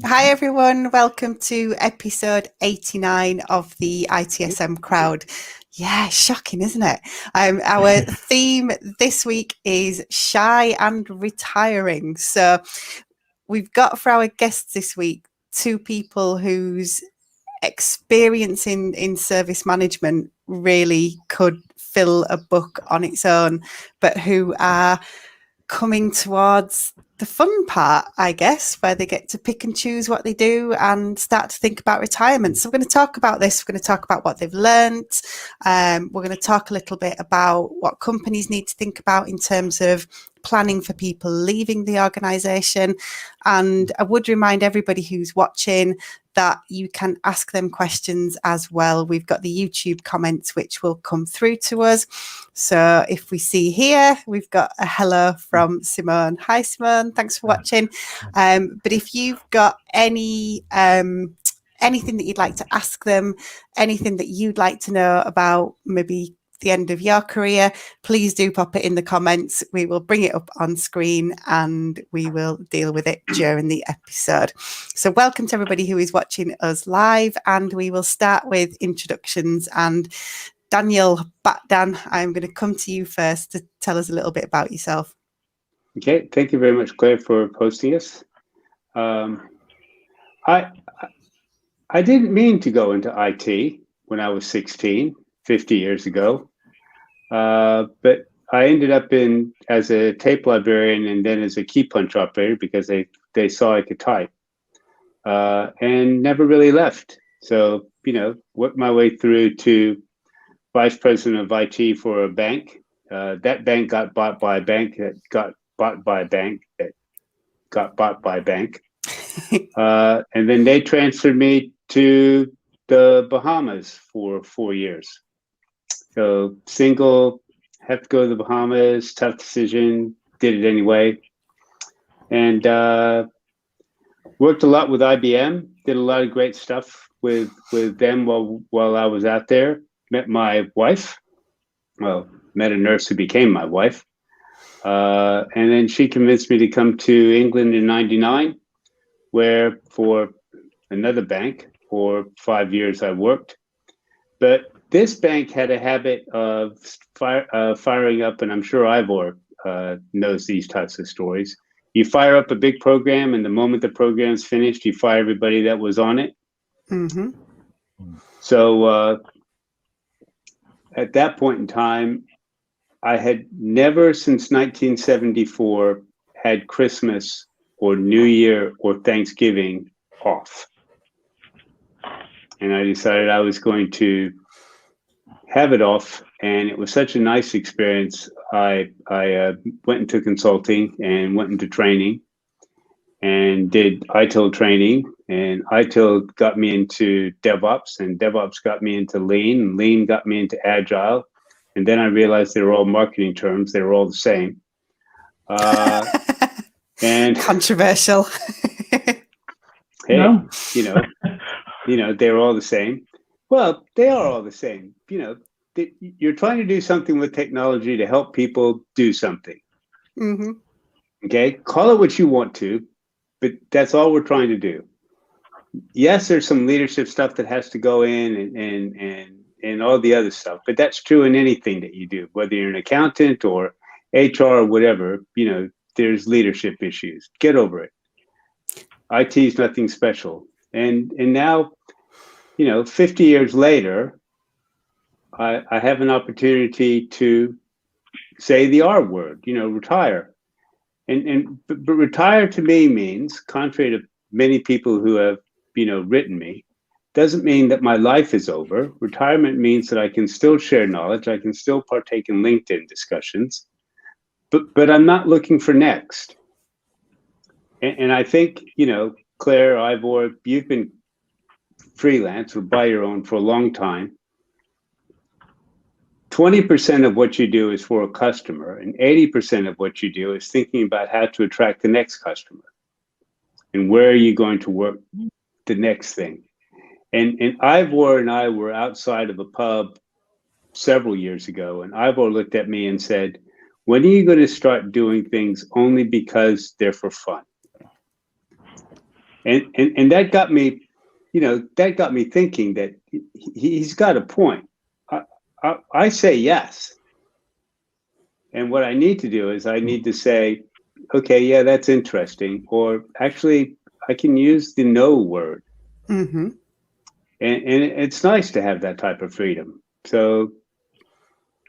Hi everyone, welcome to episode 89 of the ITSM crowd. Yeah, shocking, isn't it? Our theme this week is shy and retiring. So we've got for our guests this week two people whose experience in service management really could fill a book on its own, but who are coming towards the fun part, I guess, where they get to pick and choose what they do and start to think about retirement. So we're going to talk about this. We're going to talk about what they've learned. We're going to talk a little bit about what companies need to think about in terms of planning for people leaving the organisation. And I would remind everybody who's watching that you can ask them questions as well. We've got the YouTube comments which will come through to us. So if we see here, we've got a hello from Simone. Hi Simone, thanks for watching. But if you've got any anything that you'd like to ask them, anything that you'd like to know about maybe the end of your career, please do pop it in the comments. We will bring it up on screen and we will deal with it during the episode. So welcome to everybody who is watching us live, and we will start with introductions. And Daniel Batdan, I'm going to come to you first to tell us a little bit about yourself. Okay, thank you very much, Claire, for hosting us. I didn't mean to go into IT when I was 16, 50 years ago. But I ended up as a tape librarian and then as a key punch operator because they saw I could type, and never really left. So, worked my way through to vice president of IT for a bank. That bank got bought by a bank that got bought by a bank that got bought by a bank. And then they transferred me to the Bahamas for 4 years. So single, have to go to the Bahamas, tough decision, did it anyway. And worked a lot with IBM, did a lot of great stuff with them while I was out there. Met my wife, met a nurse who became my wife. And then she convinced me to come to England in '99, where for another bank for 5 years I worked. But this bank had a habit of firing up, and I'm sure Ivor knows these types of stories. You fire up a big program, and the moment the program's finished, you fire everybody that was on it. Mm-hmm. So at that point in time, I had never since 1974 had Christmas or New Year or Thanksgiving off. And I decided I was going to have it off, and it was such a nice experience. I went into consulting and went into training and did ITIL training, and ITIL got me into DevOps, and DevOps got me into Lean, and Lean got me into Agile, and then I realized they were all marketing terms. They were all the same. And controversial. Hey, no. They were all the same. Well, they are all the same. You're trying to do something with technology to help people do something. Mm-hmm. Okay, call it what you want to, but that's all we're trying to do. Yes, there's some leadership stuff that has to go in and all the other stuff, but that's true in anything that you do, whether you're an accountant or HR or whatever. There's leadership issues. Get over it. IT is nothing special. And now, 50 years later, I have an opportunity to say the R word, retire. But retire to me means, contrary to many people who have, written me, doesn't mean that my life is over. Retirement means that I can still share knowledge. I can still partake in LinkedIn discussions, but I'm not looking for next. And I think, Claire, Ivor, you've been freelance or by your own for a long time. 20% of what you do is for a customer, and 80% of what you do is thinking about how to attract the next customer. And where are you going to work the next thing? And Ivor and I were outside of a pub several years ago, and Ivor looked at me and said, when are you going to start doing things only because they're for fun? And that got me, that got me thinking that he's got a point. I say yes. And what I need to do is I need to say, okay, yeah, that's interesting. Or actually, I can use the no word. Mm-hmm. And it's nice to have that type of freedom. So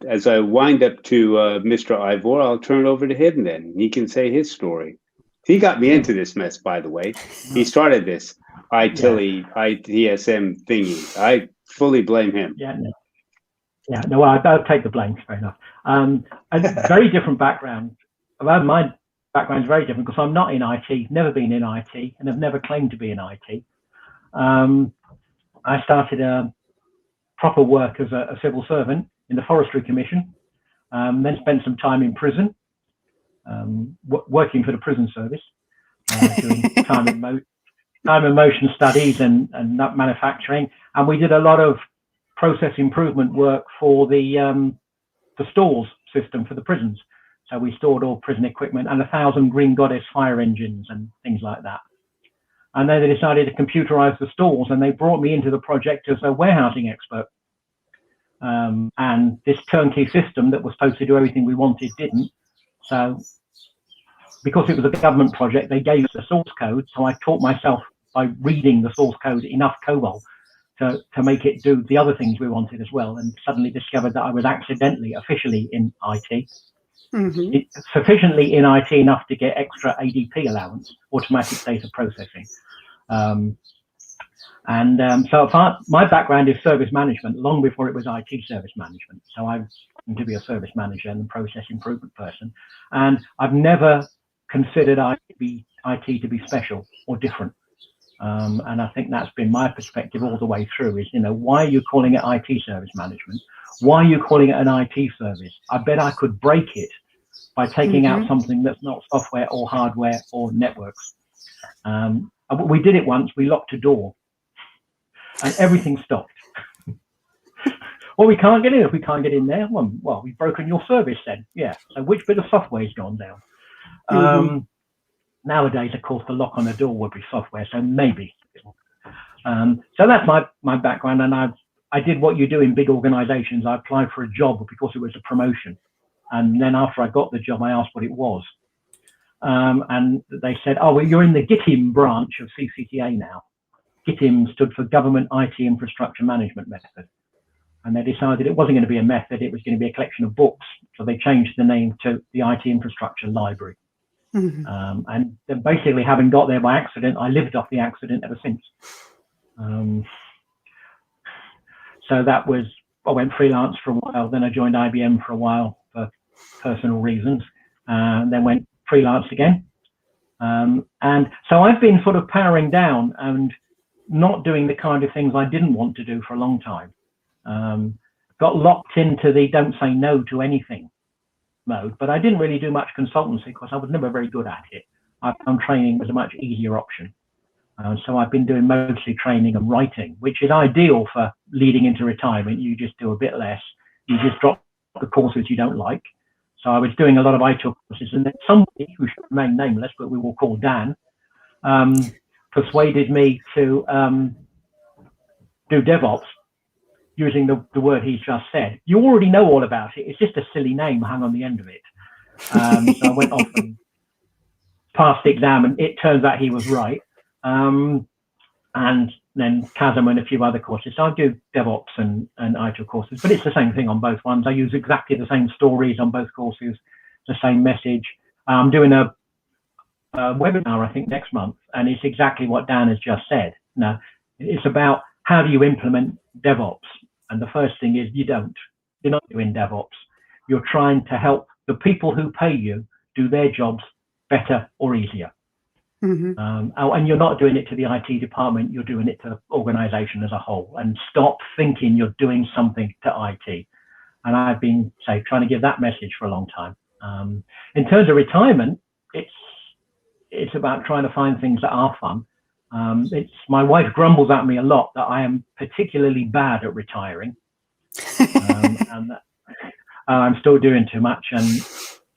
as I wind up to Mr. Ivor, I'll turn it over to him then. He can say his story. He got me into this mess, by the way. He started this ITSM thingy. I fully blame him. No, I'll take the blame, fair enough. A very different background. Well, my background is very different because I'm not in IT, never been in IT, and have never claimed to be in IT. I started proper work as a civil servant in the Forestry Commission, then spent some time in prison, working for the prison service, doing time and motion studies and manufacturing, and we did a lot of process improvement work for the stores system for the prisons. So we stored all prison equipment and 1,000 Green Goddess fire engines and things like that. And then they decided to computerize the stores, and they brought me into the project as a warehousing expert. And this turnkey system that was supposed to do everything we wanted didn't. So because it was a government project, they gave us the source code. So I taught myself by reading the source code enough COBOL to make it do the other things we wanted as well, and suddenly discovered that I was officially in IT. Mm-hmm. Sufficiently in IT enough to get extra ADP allowance, automatic data processing. So my background is service management long before it was IT service management. So I want to be a service manager and a process improvement person. And I've never considered IT to be special or different. And I think that's been my perspective all the way through is, why are you calling it IT service management? Why are you calling it an IT service? I bet I could break it by taking out something that's not software or hardware or networks. We did it once. We locked a door and everything stopped. Well, we can't get in. If we can't get in there, well, we've broken your service then. Yeah. So which bit of software has gone down? Nowadays, of course, the lock on a door would be software, so maybe. So that's my background, and I did what you do in big organizations. I applied for a job because it was a promotion. And then after I got the job, I asked what it was. And they said, oh, well, you're in the GITIM branch of CCTA now. GITIM stood for Government IT Infrastructure Management Method. And they decided it wasn't going to be a method, it was going to be a collection of books. So they changed the name to the IT Infrastructure Library. Mm-hmm. And then basically, having got there by accident, I lived off the accident ever since. So that was, I went freelance for a while, then I joined IBM for a while for personal reasons, then went freelance again. And so I've been sort of powering down and not doing the kind of things I didn't want to do for a long time. Got locked into the don't say no to anything mode, but I didn't really do much consultancy because I was never very good at it. I found training was a much easier option. So I've been doing mostly training and writing, which is ideal for leading into retirement. You just do a bit less. You just drop the courses you don't like. So I was doing a lot of ITIL courses, and then somebody who should remain nameless, but we will call Dan, persuaded me to do DevOps using the word he's just said. You already know all about it. It's just a silly name hung on the end of it. So I went off and passed the exam, and it turns out he was right. And then Chasm and a few other courses. So I do DevOps and ITIL courses, but it's the same thing on both ones. I use exactly the same stories on both courses, the same message. I'm doing a webinar, I think, next month, and it's exactly what Dan has just said. Now, it's about how do you implement DevOps? And the first thing is you're not doing DevOps. You're trying to help the people who pay you do their jobs better or easier. Mm-hmm. And you're not doing it to the IT department, you're doing it to the organization as a whole. And stop thinking you're doing something to IT. And I've been, trying to give that message for a long time. In terms of retirement, it's about trying to find things that are fun. My wife grumbles at me a lot that I am particularly bad at retiring. And I'm still doing too much. And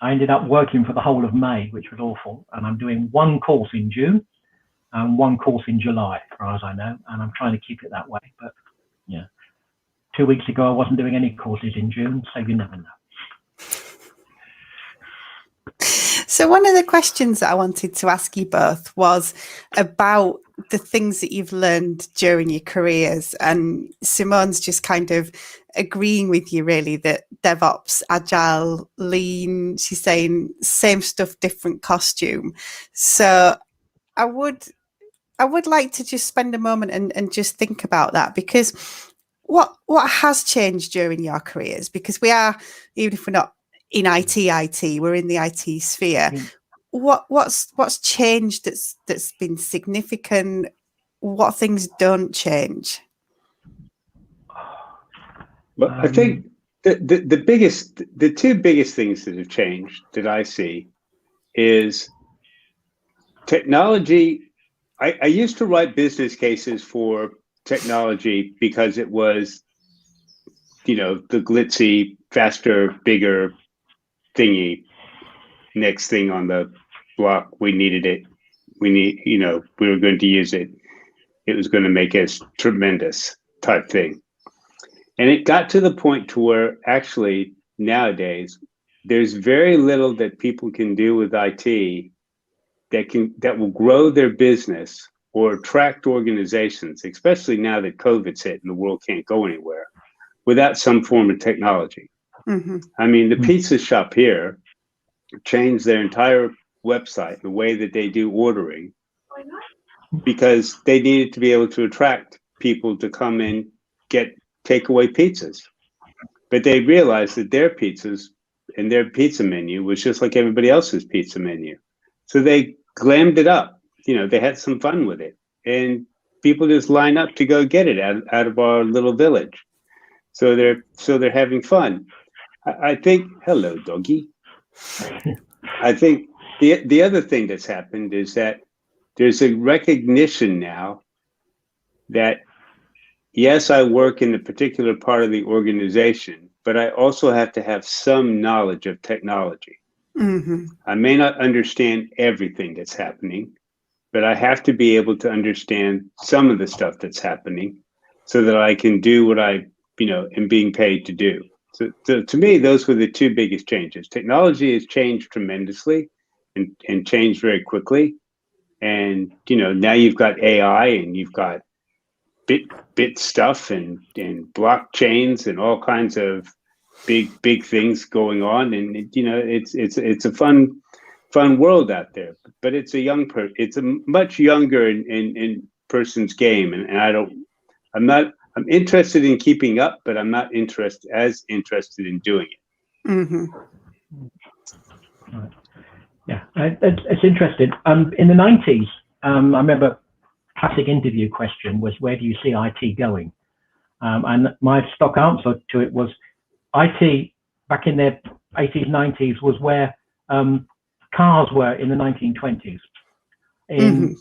I ended up working for the whole of May, which was awful. And I'm doing one course in June. one course in July, as far as I know, and I'm trying to keep it that way. But yeah, 2 weeks ago I wasn't doing any courses in June, so you never know. So one of the questions that I wanted to ask you both was about the things that you've learned during your careers, and Simone's just kind of agreeing with you really that DevOps, Agile, Lean, she's saying same stuff, different costume. So I would like to just spend a moment and just think about that, because what has changed during your careers? Because we are, even if we're not in IT, we're in the IT sphere. What's changed that's been significant? What things don't change? Well, I think the two biggest things that have changed that I see is technology. I used to write business cases for technology because it was, the glitzy, faster, bigger thingy, next thing on the block. We needed it. We were going to use it. It was going to make us tremendous type thing. And it got to the point to where actually nowadays there's very little that people can do with IT that will grow their business or attract organizations, especially now that COVID's hit and the world can't go anywhere, without some form of technology. Mm-hmm. I mean, the pizza shop here changed their entire website, the way that they do ordering, because they needed to be able to attract people to come and get takeaway pizzas. But they realized that their pizzas and their pizza menu was just like everybody else's pizza menu. So they glammed it up. They had some fun with it. And people just line up to go get it out of our little village. So they're having fun. I think, hello, doggy. I think the other thing that's happened is that there's a recognition now that, yes, I work in a particular part of the organization, but I also have to have some knowledge of technology. Mm-hmm. I may not understand everything that's happening, but I have to be able to understand some of the stuff that's happening so that I can do what I, am being paid to do. So to me, those were the two biggest changes. Technology has changed tremendously and changed very quickly. And, now you've got AI and you've got bit stuff and blockchains and all kinds of big things going on. And, it's a fun world out there, but it's it's a much younger in person's game. And I'm interested in keeping up, but I'm not as interested in doing it. Mm-hmm. Right. Yeah, it's interesting. In the 90s, I remember classic interview question was, where do you see IT going? And my stock answer to it was, IT back in the 80s, 90s was where cars were in the 1920s. In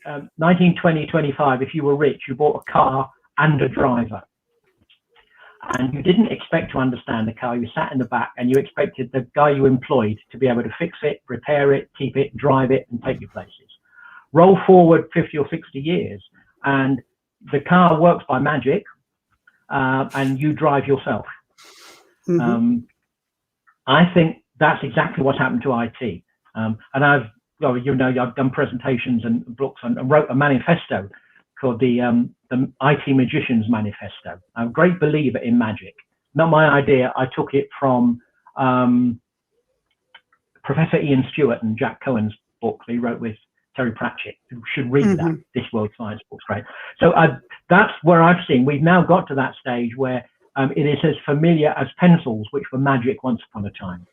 1920, 25, if you were rich, you bought a car and a driver. And you didn't expect to understand the car. You sat in the back and you expected the guy you employed to be able to fix it, repair it, keep it, drive it, and take you places. Roll forward 50 or 60 years, and the car works by magic, and you drive yourself. Mm-hmm. I think that's exactly what's happened to IT. And I've done presentations and books and wrote a manifesto called the IT Magician's Manifesto. I'm a great believer in magic. Not my idea. I took it from Professor Ian Stewart and Jack Cohen's book he wrote with Terry Pratchett. You should read that. This World Science book's great. So that's where I've seen. We've now got to that stage where it is as familiar as pencils, which were magic once upon a time.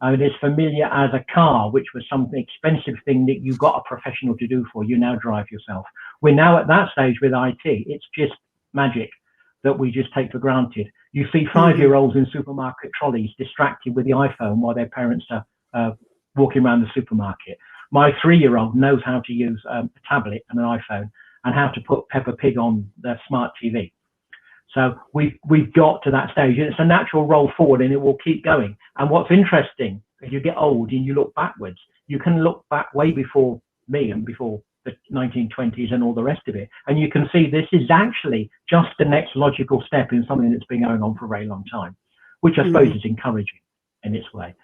It is familiar as a car, which was some expensive thing that you got a professional to do for. You now drive yourself. We're now at that stage with IT. It's just magic that we just take for granted. You see 5-year-olds in supermarket trolleys distracted with the iPhone while their parents are walking around the supermarket. My 3-year-old knows how to use a tablet and an iPhone and how to put Peppa Pig on their smart TV. So we've got to that stage, and it's a natural roll forward, and it will keep going. And what's interesting, as you get old and you look backwards, you can look back way before me and before the 1920s and all the rest of it. And you can see this is actually just the next logical step in something that's been going on for a very long time, which I suppose is encouraging in its way.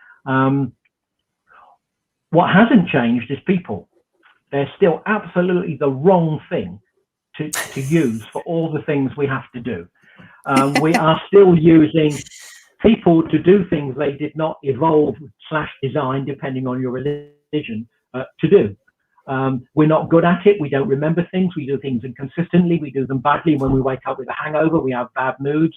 What hasn't changed is people. They're still absolutely the wrong thing to use for all the things we have to do. We are still using people to do things they did not evolve / design, depending on your religion, to do. We're not good at it. We don't remember things. We do things inconsistently. We do them badly. When we wake up with a hangover, we have bad moods.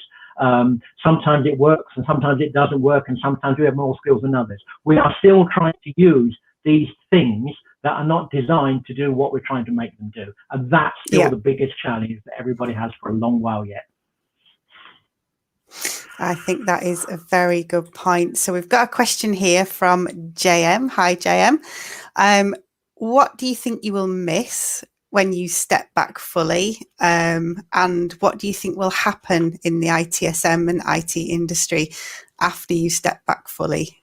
Sometimes it works and sometimes it doesn't work, and sometimes we have more skills than others. We are still trying to use these things that are not designed to do what we're trying to make them do. And that's still the biggest challenge that everybody has for a long while yet. I think that is a very good point. So we've got a question here from JM. Hi, JM. What do you think you will miss when you step back fully? And what do you think will happen in the ITSM and IT industry after you step back fully?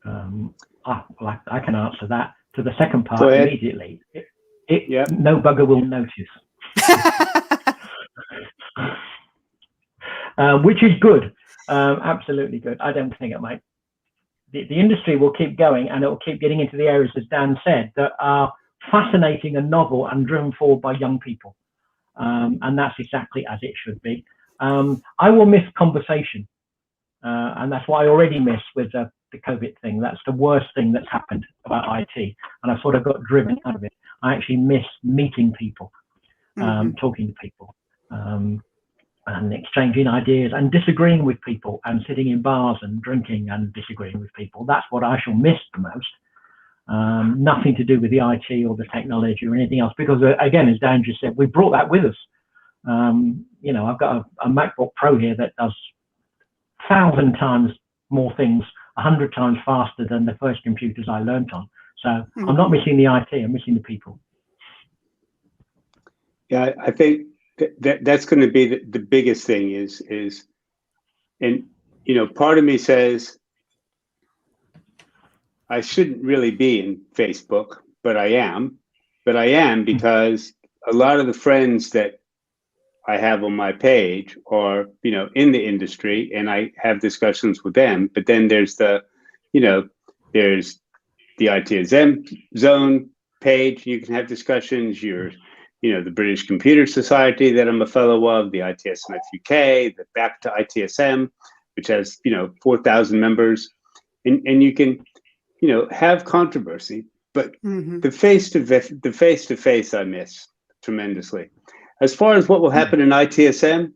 I can answer that. To the second part immediately. No bugger will notice. Which is good, absolutely good. I don't think it might. The industry will keep going, and it will keep getting into the areas, as Dan said, that are fascinating and novel and driven forward by young people. And that's exactly as it should be. I will miss conversation, and that's what I already miss with the COVID thing. That's the worst thing that's happened about IT, and I sort of got driven out of it. I actually miss meeting people, talking to people. And exchanging ideas and disagreeing with people and sitting in bars and drinking and disagreeing with people. That's what I shall miss the most. Nothing to do with the IT or the technology or anything else, because again, as Dan just said, we brought that with us. You know, I've got a MacBook Pro here that does 1,000 times more things, 100 times faster than the first computers I learned on. So I'm not missing the IT, I'm missing the people. Yeah, I think that's going to be the biggest thing is, and you know, part of me says I shouldn't really be in Facebook, but I am because a lot of the friends that I have on my page are, you know, in the industry, and I have discussions with them. But then there's the ITSM zone page. You can have discussions. You know, the British Computer Society that I'm a fellow of, the ITSM UK, the Back to ITSM, which has, you know, 4,000 members, and you can, you know, have controversy, but the face to face I miss tremendously. As far as what will happen in ITSM,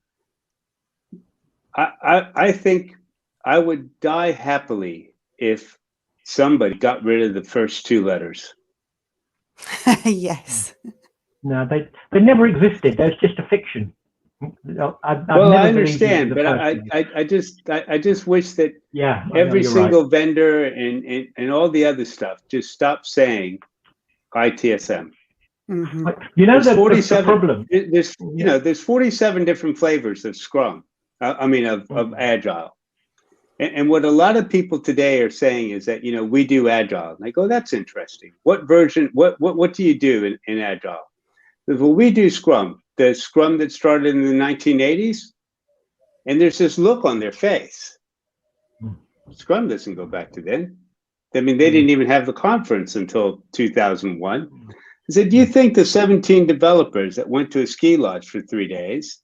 I think I would die happily if somebody got rid of the first two letters. Yes. No, they never existed. There's just a fiction. I understand, but I just wish that every single vendor and all the other stuff just stop saying ITSM. You know, there's 47 problem. There's 47 different flavors of Scrum. Of Agile. And what a lot of people today are saying is that, you know, we do Agile. And I go, that's interesting. What version? What do you do in Agile? Well, we do Scrum, the Scrum that started in the 1980s, and there's this look on their face. Scrum doesn't go back to then. I mean, they didn't even have the conference until 2001. I said, do you think the 17 developers that went to a ski lodge for 3 days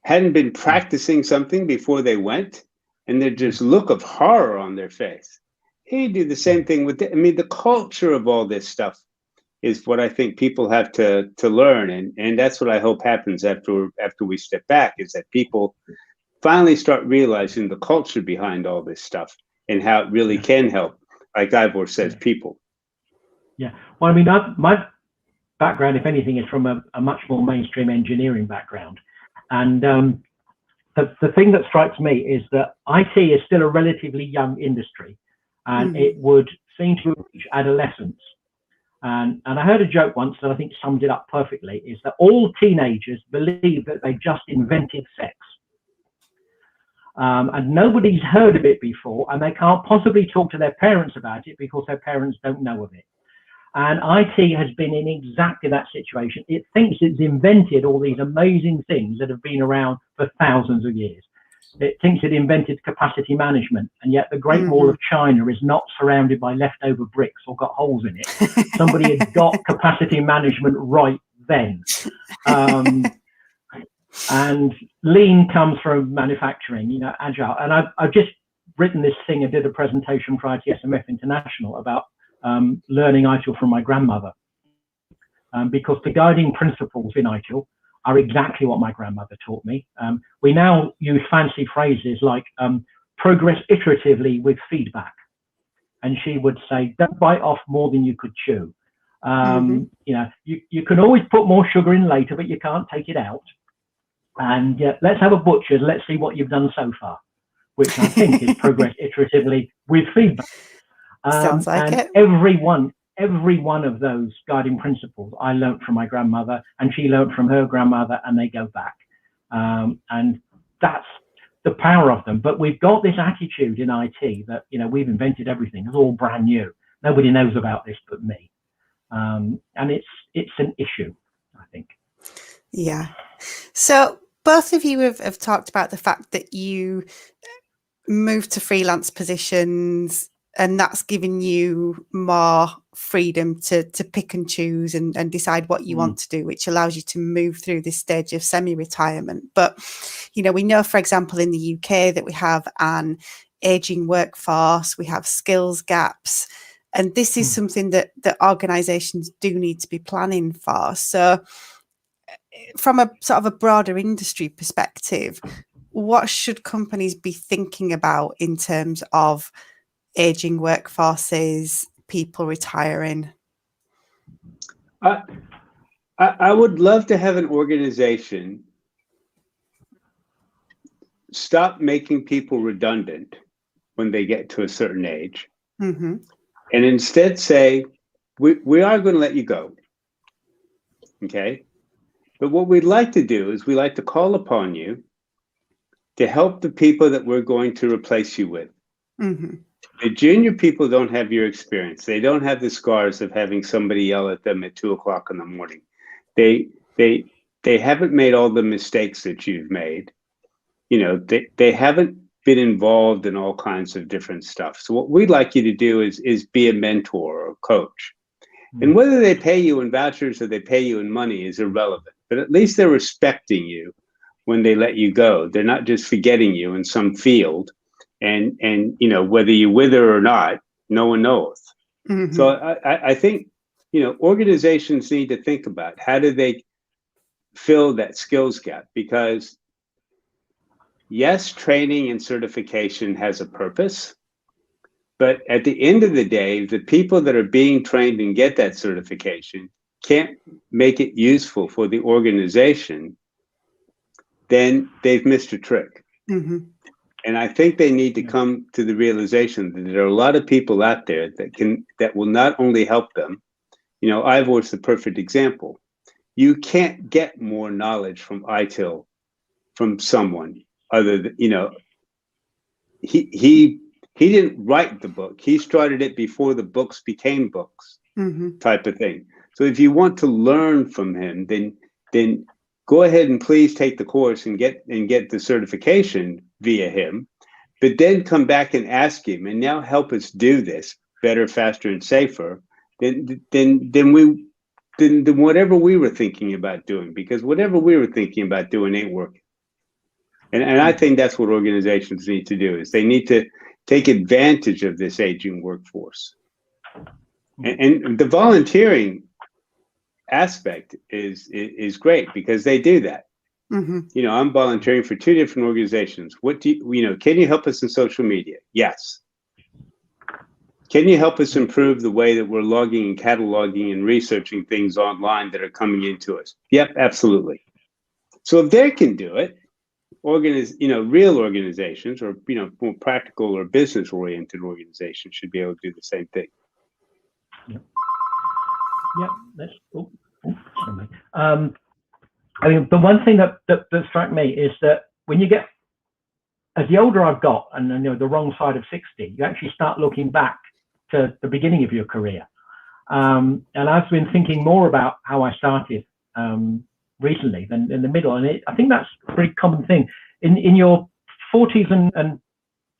hadn't been practicing something before they went? And there's just look of horror on their face. You do the same thing with the culture of all this stuff is what I think people have to learn, and that's what I hope happens after we step back, is that people finally start realizing the culture behind all this stuff and how it really can help, like Ivor says, people. Yeah, well, I mean, my background, if anything, is from a much more mainstream engineering background, and the thing that strikes me is that IT is still a relatively young industry, and it would seem to reach adolescence. And I heard a joke once that I think summed it up perfectly, is that all teenagers believe that they just invented sex. And nobody's heard of it before, and they can't possibly talk to their parents about it because their parents don't know of it. And IT has been in exactly that situation. It thinks it's invented all these amazing things that have been around for thousands of years. It thinks it invented capacity management, and yet the Great Wall of China is not surrounded by leftover bricks or got holes in it. Somebody had got capacity management right then. And lean comes from manufacturing, you know, agile. And I've just written this thing and did a presentation for ITSMF International about learning ITIL from my grandmother, because the guiding principles in ITIL are exactly what my grandmother taught me. We now use fancy phrases like progress iteratively with feedback. And she would say, don't bite off more than you could chew. You know, you can always put more sugar in later, but you can't take it out. And let's have a butcher's, let's see what you've done so far, which I think is progress iteratively with feedback. Sounds like it. Every one of those guiding principles I learned from my grandmother, and she learned from her grandmother, and they go back. And that's the power of them. But we've got this attitude in IT that, you know, we've invented everything. It's all brand new. Nobody knows about this but me. And it's an issue, I think. Yeah. So both of you have talked about the fact that you moved to freelance positions, and that's given you more freedom to pick and choose and decide what you want to do, which allows you to move through this stage of semi-retirement. But, you know, we know, for example, in the UK that we have an aging workforce, we have skills gaps, and this is something that organisations do need to be planning for. So from a sort of a broader industry perspective, what should companies be thinking about in terms of aging workforces, people retiring? I would love to have an organization stop making people redundant when they get to a certain age, and instead say, we are going to let you go. Okay. But what we'd like to do is we like to call upon you to help the people that we're going to replace you with. The junior people don't have your experience. They don't have the scars of having somebody yell at them at 2 o'clock in the morning. They haven't made all the mistakes that you've made. You know, they haven't been involved in all kinds of different stuff. So what we'd like you to do is be a mentor or a coach. And whether they pay you in vouchers or they pay you in money is irrelevant. But at least they're respecting you when they let you go. They're not just forgetting you in some field. And you know, whether you wither or not, no one knows. So I think, you know, organizations need to think about how do they fill that skills gap, because yes, training and certification has a purpose, but at the end of the day, the people that are being trained and get that certification can't make it useful for the organization, then they've missed a trick. And I think they need to come to the realization that there are a lot of people out there that will not only help them. You know, Ivor is the perfect example. You can't get more knowledge from ITIL from someone other than, you know, he didn't write the book. He started it before the books became books, type of thing. So if you want to learn from him, then go ahead and please take the course and get the certification via him, but then come back and ask him, and now help us do this better, faster, and safer than whatever we were thinking about doing, because whatever we were thinking about doing ain't working. And I think that's what organizations need to do, is they need to take advantage of this aging workforce. And the volunteering aspect is great, because they do that. You know, I'm volunteering for 2 different organizations. What do you know, can you help us in social media? Yes. Can you help us improve the way that we're logging and cataloging and researching things online that are coming into us? Yep, absolutely. So if they can do it, real organizations, or, you know, more practical or business oriented organizations should be able to do the same thing. Yep, that's cool. I mean, the one thing that struck me is that when you get, as the older I've got, and you know, the wrong side of 60, you actually start looking back to the beginning of your career. And I've been thinking more about how I started recently than in the middle. And I think that's a pretty common thing. In your 40s and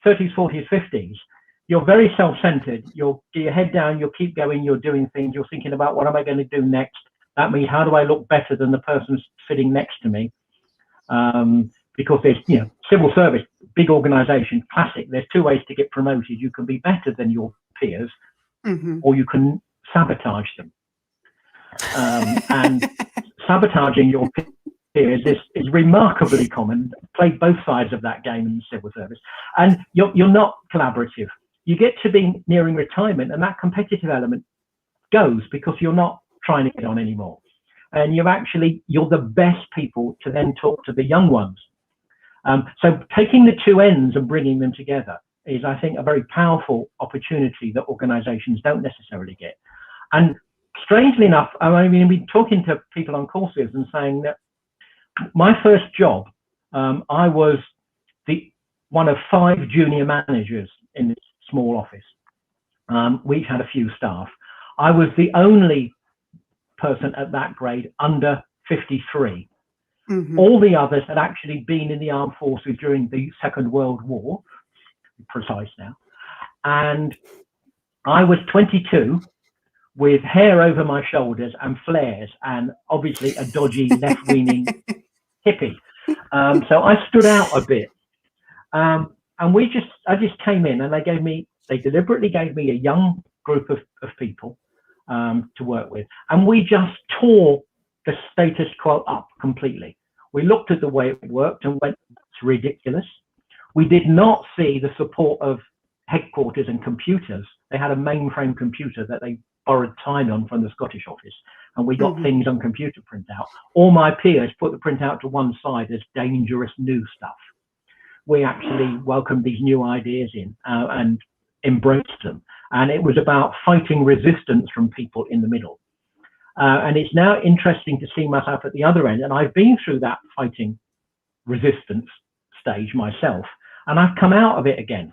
30s, 40s, 50s, you're very self-centered. You'll get your head down, you'll keep going, you're doing things, you're thinking about what am I going to do next? That means how do I look better than the person sitting next to me? Because there's, civil service, big organization, classic. There's two ways to get promoted. You can be better than your peers, or you can sabotage them. And sabotaging your peers is remarkably common. Played both sides of that game in the civil service, and you're not collaborative. You get to be nearing retirement, and that competitive element goes because you're not trying to get on anymore, and you're the best people to then talk to the young ones. So taking the two ends and bringing them together is, I think, a very powerful opportunity that organizations don't necessarily get. And strangely enough, I mean, I've been talking to people on courses and saying that my first job, I was one of 5 junior managers in this small office. We each had a few staff. I was the only person at that grade under 53. All the others had actually been in the armed forces during the Second World War, precise now. And I was 22 with hair over my shoulders and flares and obviously a dodgy left-leaning hippie. So I stood out a bit. And I just came in and they deliberately gave me a young group of people to work with. And we just tore the status quo up completely. We looked at the way it worked and went, it's ridiculous. We did not see the support of headquarters and computers. They had a mainframe computer that they borrowed time on from the Scottish office, and we got things on computer printout. All my peers put the printout to one side as dangerous new stuff. We actually welcomed these new ideas in and embraced them. And it was about fighting resistance from people in the middle. And it's now interesting to see myself at the other end. And I've been through that fighting resistance stage myself, and I've come out of it again.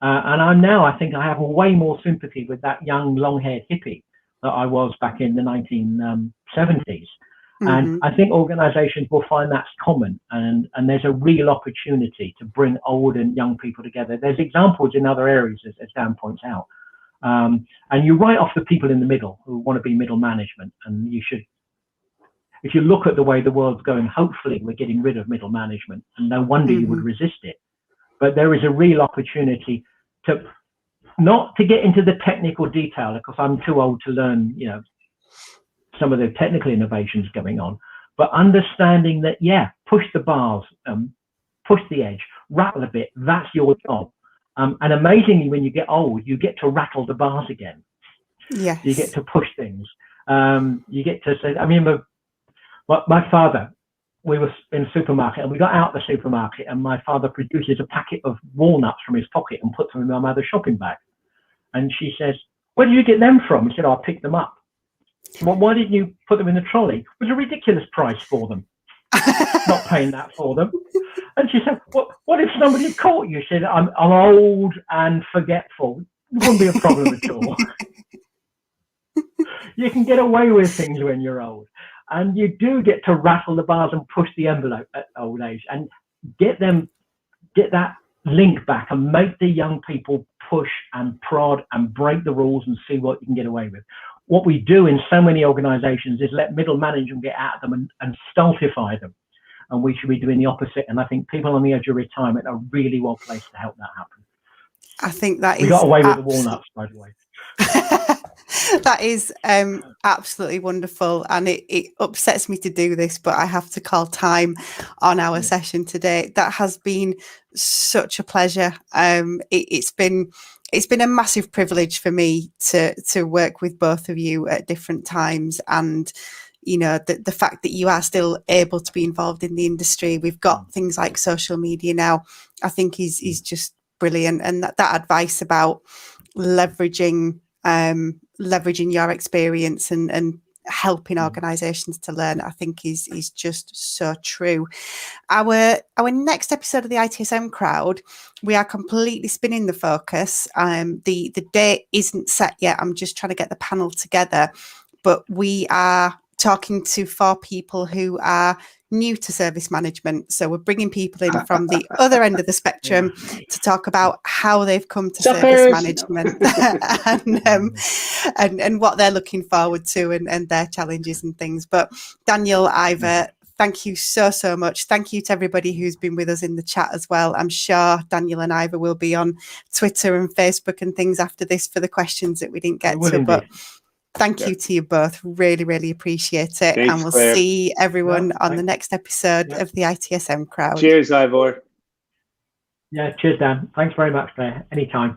And I think I have way more sympathy with that young long-haired hippie that I was back in the 1970s. And I think organizations will find that's common, and there's a real opportunity to bring old and young people together. There's examples in other areas, as Dan points out. And you write off the people in the middle who want to be middle management, and you should, if you look at the way the world's going, hopefully we're getting rid of middle management, and no wonder you would resist it. But there is a real opportunity to not to get into the technical detail, because I'm too old to learn, some of the technical innovations going on, but understanding that, push the bars, push the edge, rattle a bit, that's your job. And amazingly, when you get old, you get to rattle the bars again. Yes. You get to push things. You get to say, I remember my father, we were in a supermarket and we got out of the supermarket and my father produces a packet of walnuts from his pocket and puts them in my mother's shopping bag. And she says, where did you get them from? He said, I picked them up. Well, why didn't you put them in the trolley? It was a ridiculous price for them. Not paying that for them. And she said, what if somebody caught you? She said, I'm old and forgetful. It wouldn't be a problem at all. You can get away with things when you're old. And you do get to rattle the bars and push the envelope at old age and get that link back and make the young people push and prod and break the rules and see what you can get away with. What we do in so many organizations is let middle management get at them and stultify them. And we should be doing the opposite. And I think people on the edge of retirement are really well placed to help that happen. I think that we got away with the walnuts, by the way. That is absolutely wonderful, and it upsets me to do this, but I have to call time on our session today. That has been such a pleasure. It's been a massive privilege for me to work with both of you at different times, and the fact that you are still able to be involved in the industry. We've got things like social media now, I think is just brilliant, and that advice about leveraging your experience and helping organisations to learn, I think is just so true. Our next episode of the ITSM Crowd, we are completely spinning the focus. The date isn't set yet. I'm just trying to get the panel together, but we are talking to 4 people who are new to service management. So we're bringing people in from the other end of the spectrum to talk about how they've come to service management and what they're looking forward to and their challenges and things. But Daniel, Ivor, thank you so much. Thank you to everybody who's been with us in the chat as well. I'm sure Daniel and Ivor will be on Twitter and Facebook and things after this for the questions that we didn't get to. Indeed. But thank you to you both. Really appreciate it. Thanks, and we'll Claire. see everyone on the next episode of the ITSM Crowd. Cheers, Ivor. Yeah, cheers, Dan. Thanks very much, Claire. Anytime.